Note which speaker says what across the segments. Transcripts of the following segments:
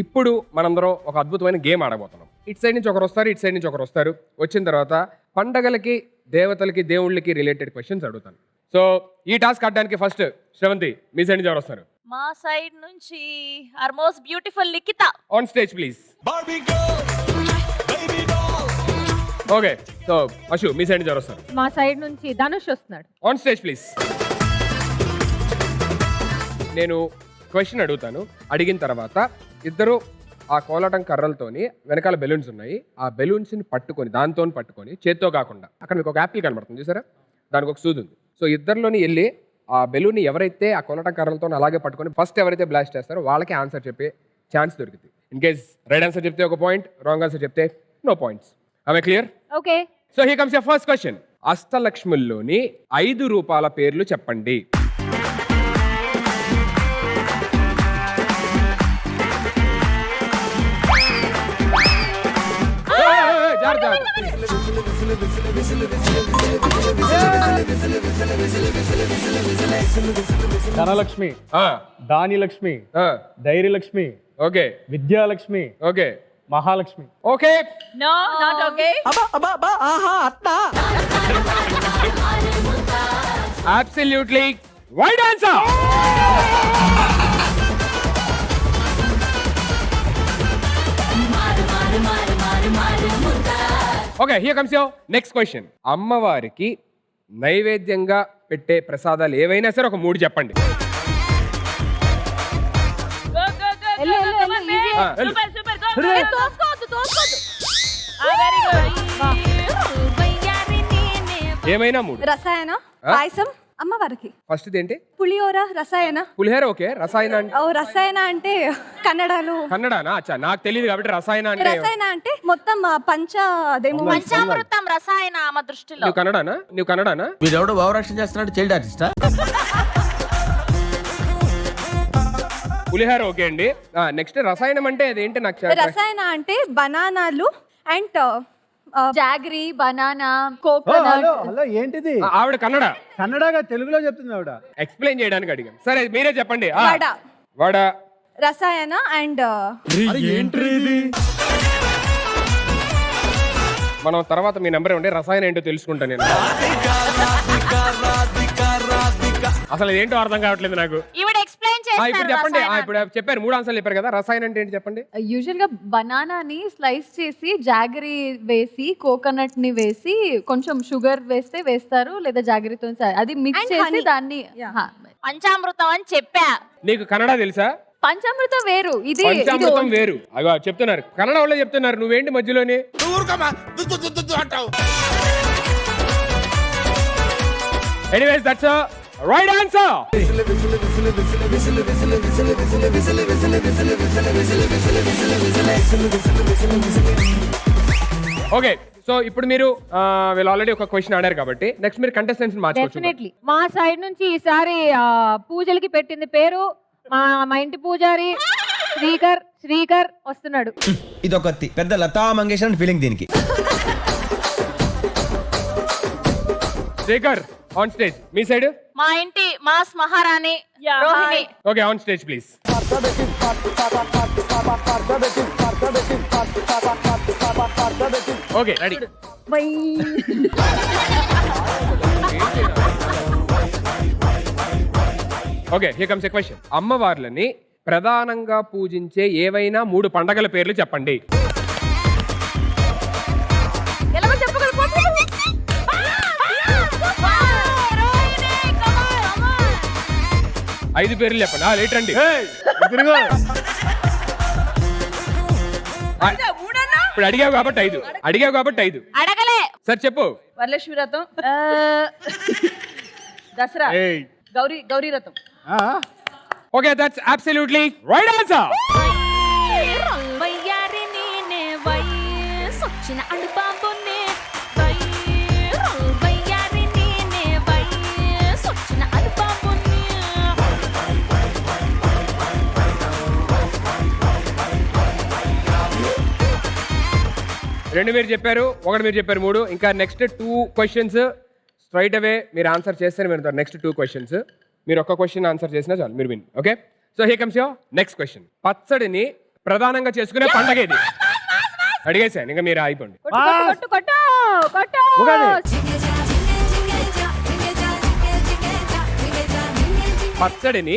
Speaker 1: ఇప్పుడు మనందరం ఒక అద్భుతమైన గేమ్ ఆడబోతున్నాం. ఇటు సైడ్ నుంచి ఒకరు వస్తారు, ఇటు సైడ్ నుంచి ఒకరు వస్తారు. వచ్చిన తర్వాత పండగలకి, దేవతలకి, దేవుళ్ళకి రిలేటెడ్ క్వశ్చన్స్ అడుగుతాను. సో ఈ టాస్క్ ఆడడానికి ఫస్ట్ శ్రవంతి, మీ సైడ్ నుంచి ఎవరు వస్తారు?
Speaker 2: మా సైడ్ నుంచి our most beautiful Likhitha
Speaker 1: on stage please. Okay, so Ashu, మీ సైడ్ నుంచి ఎవరు వస్తారు?
Speaker 3: మా సైడ్ నుంచి ధనుష్ వస్తున్నాడు.
Speaker 1: On stage please. నేను క్వశ్చన్ అడుగుతాను. అడిగిన తర్వాత ఇద్దరు ఆ కోలాటం కర్రలతోని వెనకాల బెలూన్స్ ఉన్నాయి, ఆ బెలూన్స్ని పట్టుకొని, దాంతో పట్టుకొని, చేత్తో కాకుండా, అక్కడ మీకు ఒక యాపిల్ కనబడుతుంది చూసారా, దానికి ఒక సూది ఉంది. సో ఇద్దరిలోని వెళ్ళి ఆ బెలూన్ని ఎవరైతే ఆ కోలాటం కర్రలతో అలాగే పట్టుకొని ఫస్ట్ ఎవరైతే బ్లాస్ట్ చేస్తారో వాళ్ళకి ఆన్సర్ చెప్పే ఛాన్స్ దొరికింది. ఇన్ కేస్ రైట్ ఆన్సర్ చెప్తే ఒక పాయింట్, రాంగ్ ఆన్సర్ చెప్తే నో పాయింట్స్. ఆమె clear?
Speaker 3: Okay.
Speaker 1: So here comes your first question. అష్టలక్ష్ముల్లోని 5 రూపాల పేర్లు చెప్పండి.
Speaker 4: ధనలక్ష్మి, దానిలక్ష్మి, Dhairyalakshmi,
Speaker 1: okay,
Speaker 4: Vidyalakshmi,
Speaker 1: okay,
Speaker 4: Mahalakshmi.
Speaker 1: Okay,
Speaker 2: no not okay.
Speaker 1: Absolutely right answer. Okay, here comes your next question. అమ్మవారికి నైవేద్యంగా పెట్టే ప్రసాదాలు ఏవైనా సరే ఒక 3 చెప్పండి.
Speaker 3: వెళ్ళు, వెళ్ళు, వెళ్ళు, easy.
Speaker 1: వెళ్ళు.
Speaker 2: సూపర్ సూపర్ గో తోసుకోవద్దు. Very good.
Speaker 1: ఏమైనా 3.
Speaker 5: రసాయన, పాయసం, అమ్మవారికి
Speaker 1: ఫస్ట్ ఏంటి?
Speaker 5: పులిహోర, రసాయన.
Speaker 1: పులిహోర ఓకే. రసాయన అంటే?
Speaker 5: ఓ రసాయన అంటే కన్నడలో.
Speaker 1: కన్నడనా? అచ్చా, నాకు తెలియదు కాబట్టి రసాయన అంటే.
Speaker 5: రసాయన అంటే మొత్తం
Speaker 2: పంచామృతం రసాయన ఆమె దృష్టిలో.
Speaker 1: నువ్వు కన్నడానా?
Speaker 6: వీడెవడో భావరక్షణ చేస్తున్నాడు, చైల్డ్ ఆర్టిస్టా?
Speaker 1: పులిహోర ఓకే అండి. నెక్స్ట్ రసాయనం అంటే అదేంటి? నాకు
Speaker 5: రసాయన అంటే బనానాలు and
Speaker 3: jaggery, banana,
Speaker 4: hello
Speaker 3: coconut.
Speaker 4: Hello, ఏంటిది?
Speaker 1: ఆవిడ
Speaker 4: కన్నడగా తెలుగులో చెప్తుంది ఆవిడ.
Speaker 1: ఎక్స్ప్లెయిన్ చేయడానికి అడిగాను. సరే మీరే చెప్పండి.
Speaker 5: వడ.
Speaker 1: వడ,
Speaker 5: రసాయన అండ్
Speaker 1: మనం తర్వాత మీ నెంబర్ ఇవ్వండి, రసాయనం ఏంటో తెలుసుకుంటాను నేను. అసలు ఏంటో అర్థం కావట్లేదు నాకు.
Speaker 2: ఈవిడ ఎక్స్ప్లెయిన్
Speaker 1: ఇప్పుడు చెప్పండి. ఇప్పుడు చెప్పారు 3 ఆన్సర్లు చెప్పారు కదా. రసాయనం అంటే ఏంటి చెప్పండి.
Speaker 3: యూజువల్ గా బనానాని స్లైస్ చేసి జాగరీ వేసి, కోకోనట్ ని వేసి, కొంచెం షుగర్ వేస్తే వేస్తారు, లేదా జాగరీతో అది మిక్స్
Speaker 5: And
Speaker 3: చేసి
Speaker 5: honey.
Speaker 3: దాన్ని
Speaker 2: పంచామృతం అని చెప్పా.
Speaker 1: నీకు కన్నడ తెలుసా?
Speaker 3: పంచామృతం వేరు, ఇది
Speaker 1: పంచామృతం వేరు. అగో చెప్తున్నారు, కన్నడ వాళ్ళే చెప్తున్నారు. నువ్వేంటి మధ్యలోనే? Anyways that's right answer. Okay, so ఇప్పుడు మీరు వీళ్ళు ఆల్రెడీ ఒక క్వశ్చన్ ఆడారు కాబట్టి నెక్స్ట్ మీరు కంటెస్టెంట్స్ మార్చుకోవచ్చు.
Speaker 3: డెఫినెట్లీ మా సైడ్ నుంచి ఈసారి పూజలకి పెట్టింది పేరు మా ఇంటి పూజారి శ్రీకర్ వస్తున్నాడు.
Speaker 6: ఇదొక పెద్ద లతా మంగేష్కర్ ఫీలింగ్ దీనికి.
Speaker 1: Srikar on stage. మీ సైడ్?
Speaker 2: మా ఇంటి మాస్ మహారాణి Rohini.
Speaker 1: Okay, on stage please. Okay, ready. Okay, here comes a question. అమ్మవార్లని ప్రధానంగా పూజించే ఏవైనా 3 పండగల పేర్లు చెప్పండి.
Speaker 2: ఎలాగో చెప్పగలిపోతే
Speaker 1: 5 పేర్లు చెప్పండి. లేట్ రండి. ఇప్పుడు అడిగావు కాబట్టి 5.
Speaker 2: అడగలే.
Speaker 1: సార్ చెప్పు.
Speaker 7: వరలక్ష్మి రథం, దసరా, గౌరీ రథం.
Speaker 1: Okay, that's absolutely right answer. రెండు మీరు చెప్పారు, ఒకటి మీరు చెప్పారు, 3. ఇంకా నెక్స్ట్ 2 క్వశ్చన్స్ స్ట్రైట్ అవే మీరు ఆన్సర్ చేస్తేనే మీరు నెక్స్ట్ 2 క్వశ్చన్స్ మీరు ఒక్క క్వశ్చన్ ఆన్సర్ చేసినా చాలు, మీరు win. Okay, so here comes your next question. పచ్చడిని ప్రధానంగా చేసుకునే పండగ ఇది అడిగేసాను ఇంకా మీరు అయిపోండి.
Speaker 2: కొట్టు కొట్టు కొట్టు
Speaker 4: ఉగాది.
Speaker 1: పచ్చడిని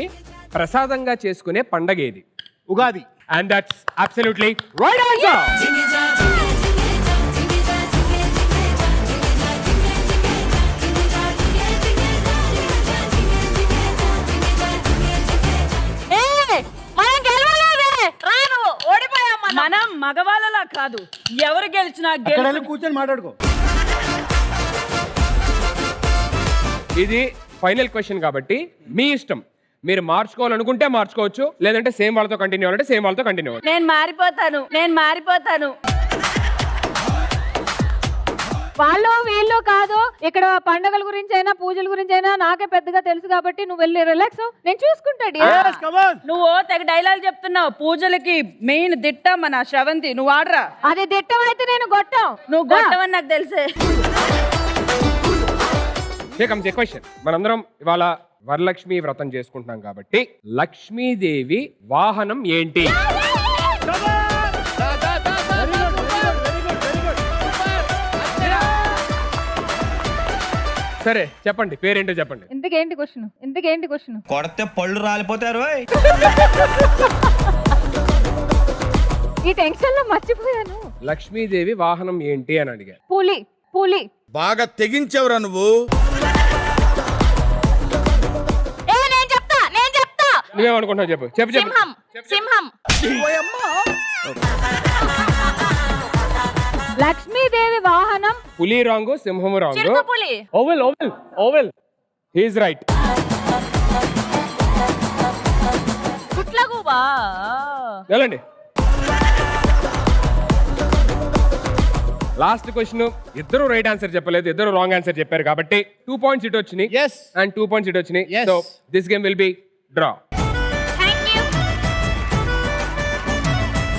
Speaker 1: ప్రసాదంగా చేసుకునే పండగ ఏది?
Speaker 4: Ugadi.
Speaker 1: And that's absolutely right answer.
Speaker 2: మనం గెలవలేదే రాను ఓడిపోయాం
Speaker 7: మనం మగవాళ్ళలా కాదు, ఎవరు గెలిచినా
Speaker 4: అక్కడ వెళ్ళి కూర్చొని మాట్లాడుకో.
Speaker 1: ఇది ఫైనల్ క్వశ్చన్ కాబట్టి మీ ఇష్టం. మీరు మార్చుకోవాలనుకుంటే మార్చుకోవచ్చు, లేదంటే సేమ్ వాళ్ళతో కంటిన్యూ అవ్వాలంటే సేమ్ వాళ్ళతో కంటిన్యూ అవ్వాలి.
Speaker 7: నేను మారిపోతాను.
Speaker 2: వాళ్ళు వీళ్ళు కాదు, ఇక్కడ పండగల గురించి అయినా పూజల గురించి అయినా నాకే పెద్దగా తెలుసు కాబట్టి నువ్వు వెళ్ళి రిలాక్స్, నేను చూసుకుంటాడు.
Speaker 4: Yes, come on.
Speaker 7: నువ్వు తెగ డైలాగ్ చెప్తున్నావు. పూజలకి మెయిన్ దిట్ట మన శ్రవంతి, నువ్వు ఆడరా.
Speaker 2: అది దిట్టం అయితే నేను గొట్టం.
Speaker 7: నువ్వు గొట్టవని నాకు తెలిసే.
Speaker 1: క్వశ్చన్. మనందరం ఇవాళ వరలక్ష్మి వ్రతం చేసుకుంటున్నాం కాబట్టి లక్ష్మీదేవి వాహనం ఏంటి? సరే చెప్పండి, పేరేంటో చెప్పండి.
Speaker 2: ఇంతకేంటి క్వశ్చన్
Speaker 6: కొడితే పళ్ళు రాలిపోతారు.
Speaker 2: ఈ టెన్షన్ లో మర్చిపోయాను.
Speaker 1: లక్ష్మీదేవి వాహనం ఏంటి అని అడిగా.
Speaker 2: పులి.
Speaker 8: బాగా తెగించవరా నువ్వు.
Speaker 2: నేను చెప్తా
Speaker 1: నువ్వేమనుకుంటున్నావు చెప్పు.
Speaker 2: సింహం. లక్ష్మీదేవి వాహనం
Speaker 1: పులి రాంగు, సింహము రాంగు.
Speaker 2: పులి.
Speaker 4: Owl owl owl.
Speaker 1: He's right.
Speaker 2: గుట్లగూబా.
Speaker 1: వెళ్ళండి. Last question. ఇద్దరు రైట్ ఆన్సర్ చెప్పలేదు, ఇద్దరు రాంగ్ ఆన్సర్ చెప్పారు కాబట్టి 2 పాయింట్స్ ఇటు వచ్చినాయి
Speaker 4: Yes.
Speaker 1: అండ్ 2 పాయింట్స్ ఇటు వచ్చినాయి.
Speaker 4: Yes.
Speaker 1: So this game will be draw.